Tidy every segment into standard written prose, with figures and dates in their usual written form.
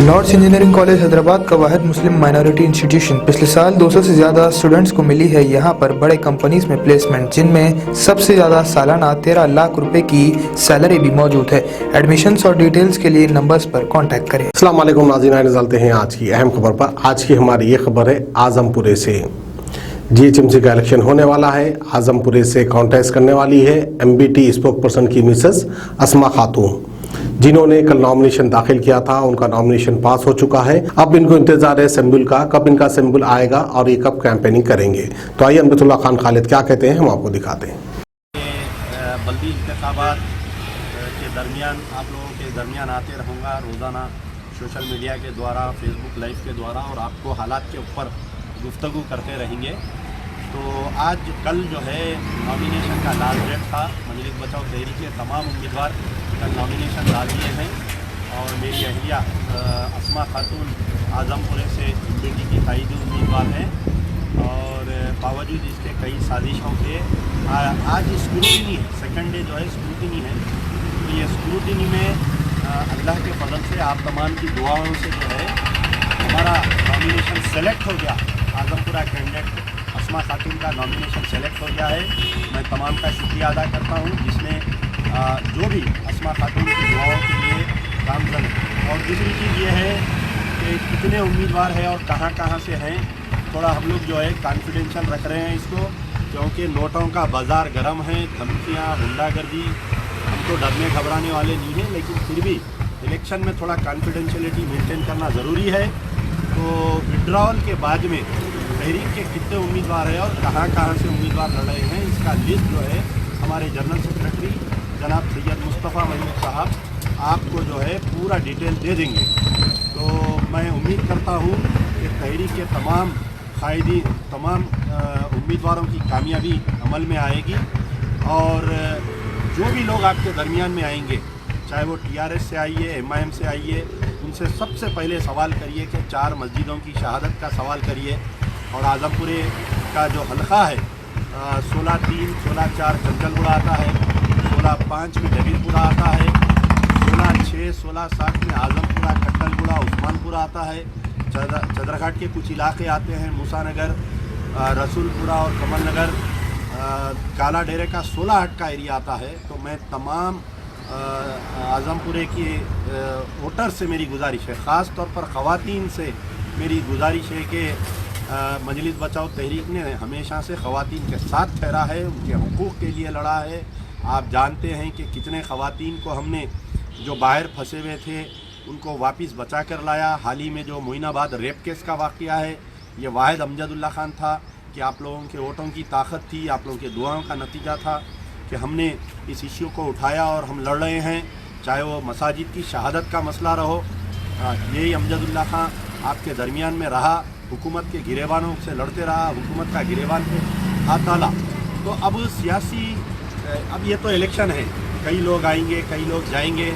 Lord's engineering college Hyderabad का वाहिद मुस्लिम minority institution पिछले साल 200 से ज़्यादा स्टूडेंट्स को मिली है यहाँ पर बड़े कंपनीज में प्लेसमेंट, जिनमें सबसे ज़्यादा सालाना 13 लाख रुपए की सैलरी भी मौजूद है। एडमिशन्स और डिटेल्स के लिए नंबर्स पर कांटेक्ट करें। अस्सलाम वालेकुम नाज़रीन, निकलते हैं आज की अहम खबर पर। आज की हमारी ये खबर है आजमपुरे से। जीएचएमसी का इलेक्शन होने वाला है। आजमपुरे से कॉन्टेस्ट करने वाली है एमबीटी स्पोक पर्सन की मिसेस अस्मा खातून, जिन्होंने कल नॉमिनेशन दाखिल किया था। उनका नॉमिनेशन पास हो चुका है। अब इनको इंतजार है सैंपल का, कब इनका सैंपल आएगा और ये कब कैंपेनिंग करेंगे। तो आइए अमरतुल्लाह खान खालिद क्या कहते हैं, हम आपको दिखाते हैं। बल्दी इंतखाबात के दरमियान आप लोगों के दरमियान आते रहूँगा रोज़ाना सोशल मीडिया के द्वारा, फेसबुक लाइव के द्वारा, और आपको हालात के ऊपर गुफ्तगू करते रहेंगे। तो आज कल जो है नॉमिनेशन का लास्ट डेट था। मजलिस बचाओ तहरीक के तमाम उम्मीदवार कल नॉमिनेशन डाल दिए हैं और मेरी अहलिया अस्मा खातून आजमपुरे से एमबीटी की ताईदी उम्मीदवार हैं। और बावजूद इसके कई साजिशों के आज स्क्रूटिनी है, सेकंड डे जो है स्क्रूटिनी है। तो ये स्क्रूटिनी में अल्लाह के फजल से आप तमाम की दुआओं से जो है हमारा नॉमिनेशन सेलेक्ट हो गया। आजमपुरा कैंडिडेट अस्मा खातून का नॉमिनेशन सेलेक्ट हो गया है। मैं तमाम का शुक्रिया अदा करता हूँ जिसने जो भी अस्मा खातून की दुआओं के लिए काम करें। और दूसरी चीज़ ये है कि कितने उम्मीदवार हैं और कहाँ कहाँ से हैं, थोड़ा हम लोग जो है कॉन्फिडेंशियल रख रहे हैं इसको, क्योंकि नोटों का बाज़ार गर्म है। धमकियाँ, गुंडागर्दी, हम तो डरने घबराने वाले नहीं हैं, लेकिन फिर भी इलेक्शन में थोड़ा कॉन्फिडेंशियलिटी मेंटेन करना ज़रूरी है। तो विड्रॉल के बाद में तहरीक के कितने उम्मीदवार हैं और कहाँ कहाँ से उम्मीदवार लड़ रहे हैं, इसका लिस्ट जो है हमारे जनरल सेक्रेटरी जनाब सैयद मुस्तफ़ा महमूद साहब आपको जो है पूरा डिटेल दे देंगे। तो मैं उम्मीद करता हूँ कि तहरीक के तमाम कायदी, तमाम उम्मीदवारों की कामयाबी अमल में आएगी। और जो भी लोग आपके दरमियान में आएंगे, चाहे वो टीआरएस से आइए, एमआईएम से आइए, उनसे सबसे पहले सवाल करिए कि 4 मस्जिदों की शहादत का सवाल करिए। और आजमपुरे का जो हल्का है 16-3, 16-4 चंचलपुरा आता है, 16-5 में जबीरपुरा आता है, 16-6, 16-7 में आजमपुरा, कट्टलपुरा, उस्मानपुरा आता है। चदरघाट के कुछ इलाके आते हैं, मूसानगर, रसूलपुरा और कमल नगर। काला डेरे का 16 हट का एरिया आता है। तो मैं तमाम आजमपुरे के वोटर से मेरी गुजारिश है, ख़ास तौर पर ख़वातीन से मेरी गुजारिश है कि मजलिस बचाओ तहरीक ने हमेशा से ख़वातीन के साथ ठहरा है, उनके हुकूक़ के लिए लड़ा है। आप जानते हैं कि कितने ख़वातीन को हमने जो बाहर फंसे हुए थे उनको वापस बचा कर लाया। हाल ही में जो मोइनाबाद रेप केस का वाक़या है, ये वाहिद अमजदुल्ला खान था कि आप लोगों के वोटों की ताकत थी, आप लोगों के दुआओं का नतीजा था कि हमने इस इश्यू को उठाया और हम लड़ रहे हैं। चाहे वो मसाजिद की शहादत का मसला रहो, यही अमजदुल्ला खान आपके दरमियान में रहा, हुकूमत के गिरेबानों से लड़ते रहा, हुकूमत का गिरेबान पे हाथ डाला। तो अब सियासी, अब ये तो इलेक्शन है, कई लोग आएंगे, कई लोग जाएंगे।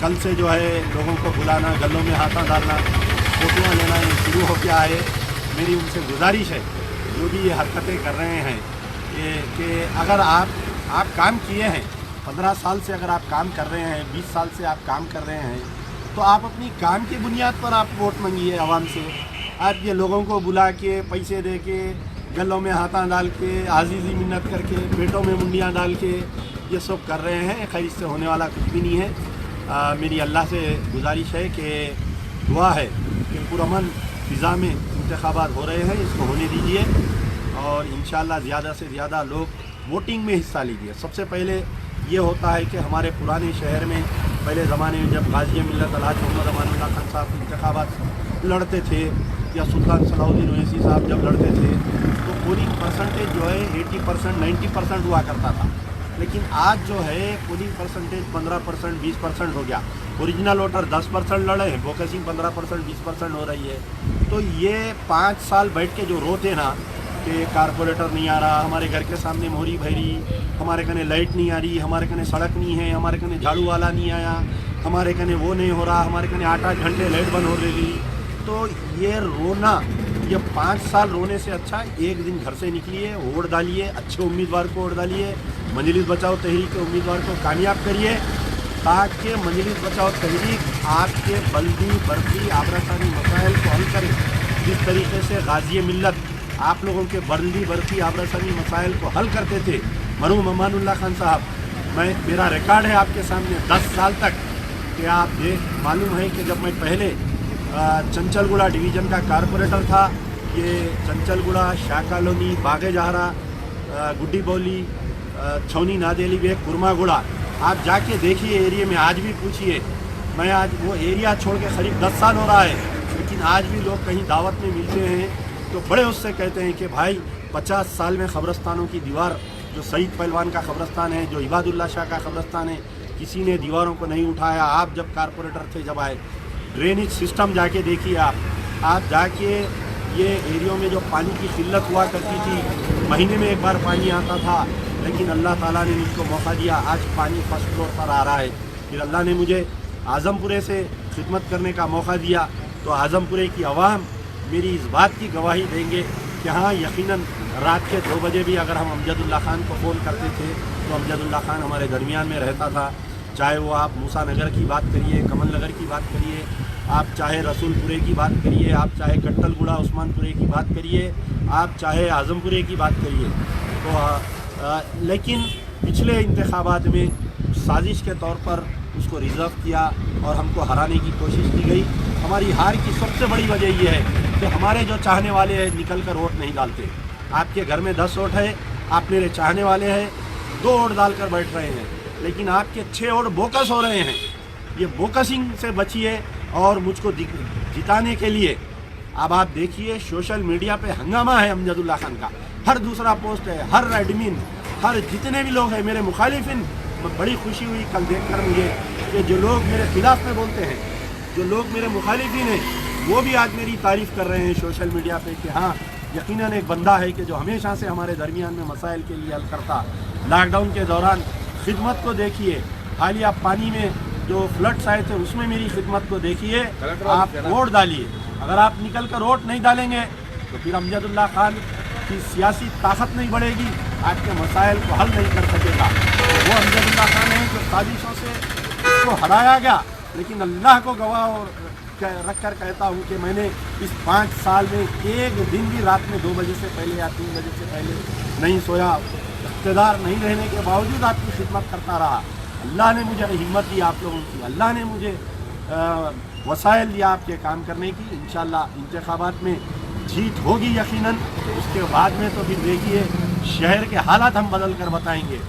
कल से जो है लोगों को बुलाना, गलों में हाथा डालना, फोटोआँ लेना ये शुरू हो के आए। मेरी उनसे गुजारिश है जो भी ये हरकतें कर रहे हैं कि अगर आप काम किए हैं, 15 साल से अगर आप काम कर रहे हैं, 20 साल से आप काम कर रहे हैं, तो आप अपनी काम की बुनियाद पर आप वोट मांगिए आवाम से। आप ये लोगों को बुला के, पैसे दे के, गलों में हाथा डाल के, आजीज़ी मिन्नत करके, पेटों में मुंडियाँ डाल के ये सब कर रहे हैं। खैर, इससे होने वाला कुछ भी नहीं है। मेरी अल्लाह से गुजारिश है कि दुआ है कि पुरअमन फ़िज़ा में इंतखाबात हो रहे हैं, इसको होने दीजिए और इंशाअल्लाह ज़्यादा से ज़्यादा लोग वोटिंग में हिस्सा लीजिए। सबसे पहले ये होता है कि हमारे पुराने शहर में पहले ज़माने में जब गाज़ी मिल्लत अलहाज मोहम्मद अमानुल्लाह खान साहब इंतखाबात लड़ते थे या सुल्तान सलाहुद्दीन ओवैसी साहब जब लड़ते थे, तो पोलिंग परसेंटेज जो है 80%, 90% हुआ करता था। लेकिन आज जो है पोलिंग परसेंटेज 15%, 20% हो गया। ओरिजिनल वोटर 10% लड़े हैं, बोकसिंग 15%, 20% हो रही है। तो ये 5 साल बैठ के जो रोते ना कि कारपोरेटर नहीं आ रहा, हमारे घर के सामने मोहरी भरी, हमारे कने लाइट नहीं आ रही, हमारे कने सड़क नहीं है, हमारे कने झाड़ू वाला नहीं आया, हमारे कने वो नहीं हो रहा, हमारे कने 8-8 घंटे लाइट बंद हो रही। तो ये रोना, ये 5 साल रोने से अच्छा एक दिन घर से निकलिए, वोट डालिए, अच्छे उम्मीदवार को वोट डालिए, मजलिस बचाओ तहरीक के उम्मीदवार को कामयाब करिए। ताकि मजलिस बचाओ तहरीक आपके बल्दी बर्फी आबरासानी मसाइल को हल करे। जिस तरीके से गाजी मिल्लत आप लोगों के बल्दी बर्फी आबरासानी मसाइल को हल करते थे मरहूम अमानुल्लाह खान साहब, मेरा रिकॉर्ड है आपके सामने 10 साल तक कि आप मालूम है कि जब मैं पहले चंचलगुड़ा डिवीज़न का कारपोरेटर था, ये चंचलगुड़ा, शाह कॉलोनी, बागे जहरा, गुड्डी बौली, छौनी नादेली बे, कुरमागुड़ा, आप जाके देखिए एरिया में, आज भी पूछिए। मैं आज वो एरिया छोड़ के करीब 10 साल हो रहा है, लेकिन आज भी लोग कहीं दावत में मिलते हैं तो बड़े उससे कहते हैं कि भाई 50 साल में क़ब्रस्तानों की दीवार, जो सईद पहलवान का क़ब्रस्तान है, जो इबादुल्ला शाह का क़ब्रस्तान है, किसी ने दीवारों को नहीं उठाया। आप जब कारपोरेटर थे, जब आए, ड्रेनेज सिस्टम जाके देखिए आप जाके ये एरियो में जो पानी की किल्लत हुआ करती थी, महीने में एक बार पानी आता था, लेकिन अल्लाह ताला ने मुझको मौका दिया, आज पानी फर्स्ट फ्लोर पर आ रहा है। फिर अल्लाह ने मुझे आज़मपुरे से खिदमत करने का मौका दिया, तो आज़मपुरे की आवाम मेरी इस बात की गवाही देंगे कि हाँ, यकीनन रात के 2 बजे भी अगर हम अमजदुल्ला खान को फ़ोन करते थे तो अमजदुल्ला खान हमारे दरमियान में रहता था। चाहे वो आप मूसा नगर की बात करिए, कमल नगर की बात करिए, आप चाहे रसूलपुरे की बात करिए, आप चाहे कट्टलगुड़ा उस्मानपुरे की बात करिए, आप चाहे आज़मपुरे की बात करिए। तो लेकिन पिछले इंतखाबात में साजिश के तौर पर उसको रिज़र्व किया और हमको हराने की कोशिश की गई। हमारी हार की सबसे बड़ी वजह यह है कि हमारे जो चाहने वाले हैं निकल कर वोट नहीं डालते। आपके घर में 10 वोट है, आप मेरे चाहने वाले हैं 2 वोट डालकर बैठ रहे हैं, लेकिन आपके 6 वोट बोकस हो रहे हैं। ये बोकसिंग से बचिए और मुझको जिताने के लिए अब आप देखिए सोशल मीडिया पे हंगामा है अमजदुल्ला खान का, हर दूसरा पोस्ट है, हर एडमिन, हर जितने भी लोग हैं मेरे मुखालिफिन। बड़ी खुशी हुई कल देखकर मुझे कि जो लोग मेरे खिलाफ में बोलते हैं, जो लोग मेरे मुखालिफिन हैं, वो भी आज मेरी तारीफ़ कर रहे हैं सोशल मीडिया पे कि हाँ, यकीनन एक बंदा है कि जो हमेशा से हमारे दरमियान में मसाइल के लिए हल करता। लॉकडाउन के दौरान खिदमत को देखिए, हालिया पानी में जो फ्लड्स आए थे उसमें मेरी खिदमत को देखिए। आप वोट डालिए, अगर आप निकल कर वोट नहीं डालेंगे तो फिर अमजदुल्ला खान की सियासी ताकत नहीं बढ़ेगी, आपके मसाइल को हल नहीं कर सकेगा। वो अमजदुल्ला खान है जो साजिशों से उसको हराया गया, लेकिन अल्लाह को गवाह रख कर कहता हूँ कि मैंने इस 5 साल में एक दिन भी रात में 2 बजे से पहले या 3 बजे से पहले नहीं सोया। इक़्तिदार नहीं रहने के बावजूद आपकी खिदमत करता रहा। अल्लाह ने मुझे हिम्मत दी आप लोगों की, अल्लाह ने मुझे वसाइल दिया आपके काम करने की। इंशाअल्लाह इंतखाबात में जीत होगी यकीनन। उसके बाद में तो फिर देखिए शहर के हालात हम बदल कर बताएंगे।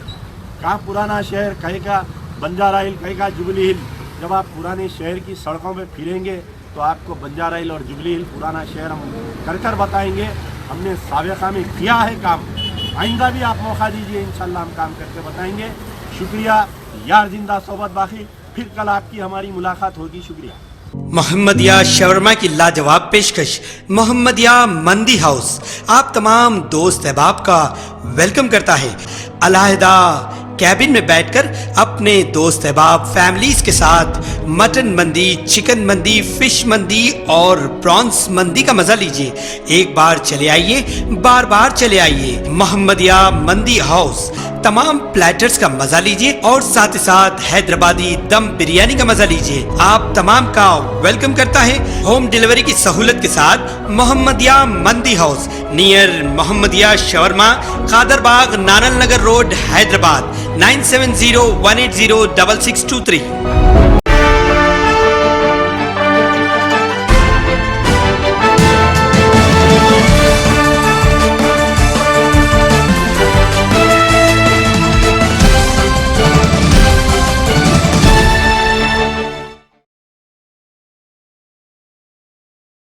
कहाँ पुराना शहर कहे का बंजारा हिल, कहे का जुबली हिल। जब आप पुराने शहर की सड़कों पे फिरेंगे तो आपको बंजारा हिल और जुबली हिल पुराना शहर हम कर बताएंगे। हमने साबिक़ा में किया है काम, आइंदा भी आप मौका दीजिए, इंशाअल्लाह हम काम करके बताएंगे। शुक्रिया यार, जिंदा सोबत बाकी, फिर कल आपकी हमारी मुलाकात होगी। शुक्रिया। मोहम्मदिया शवरमा की लाजवाब पेशकश मोहम्मदिया मंदी हाउस आप तमाम दोस्त अहबाब का वेलकम करता है। अलहदा कैबिन में बैठकर अपने दोस्त अहबाब फैमिलीज के साथ मटन मंदी, चिकन मंदी, फिश मंदी और प्रॉन्स मंदी का मजा लीजिए। एक बार चले आइए, बार बार चले आइए। मोहम्मदिया मंदी हाउस तमाम प्लेटर्स का मजा लीजिए और साथ ही साथ हैदराबादी दम बिरयानी का मजा लीजिए। आप तमाम का वेलकम करता है होम डिलीवरी की सहूलत के साथ मोहम्मदिया मंदी house near Mohammadia shawarma, Kadarbagh, नानल नगर रोड, हैदराबाद 9701806623।